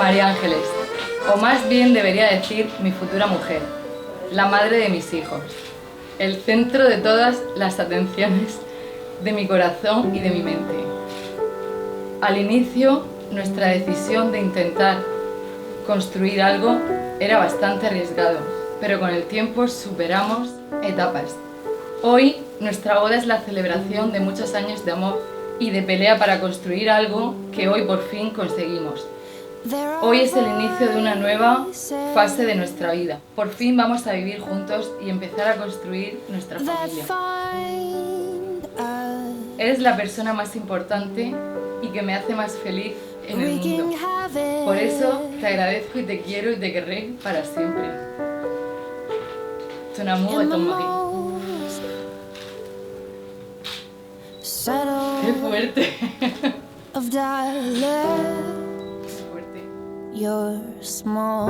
María Ángeles, o más bien debería decir mi futura mujer, la madre de mis hijos, el centro de todas las atenciones de mi corazón y de mi mente. Al inicio, nuestra decisión de intentar construir algo era bastante arriesgado, pero con el tiempo superamos etapas. Hoy, nuestra boda es la celebración de muchos años de amor y de pelea para construir algo que hoy por fin conseguimos. Hoy es el inicio de una nueva fase de nuestra vida. Por fin vamos a vivir juntos y empezar a construir nuestra familia. Eres la persona más importante y que me hace más feliz en el mundo. Por eso te agradezco y te quiero y te querré para siempre. Ton amour et ton mari. ¡Qué fuerte! You're small.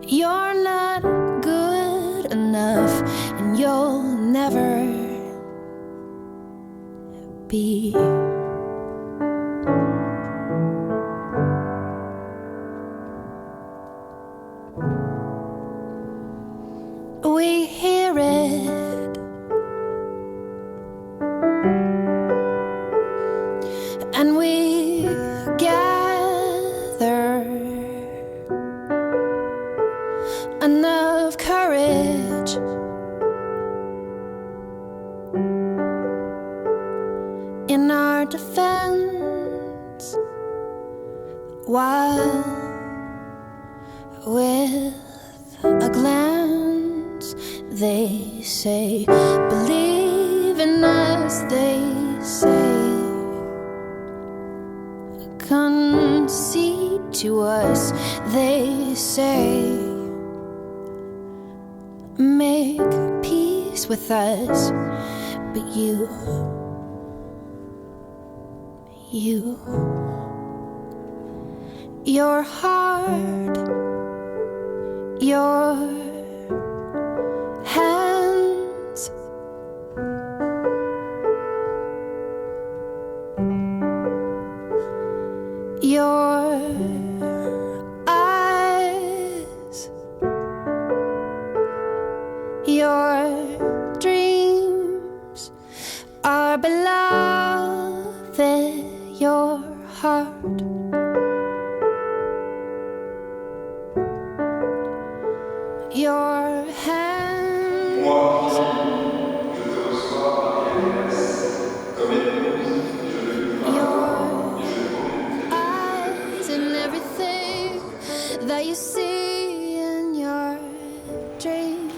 You're not good enough, and you'll never be. We hear it, and we gather enough courage in our defense, while with a glance they say, believe in us, they say, concede to us, they say, make peace with us, but your heart, your hands, your eyes, your dreams are beloved, your heart, your hands. Moi, je te reçois par RRSS comme épouse, je le jure, et je te promets. Eyes and everything that you see in your dreams.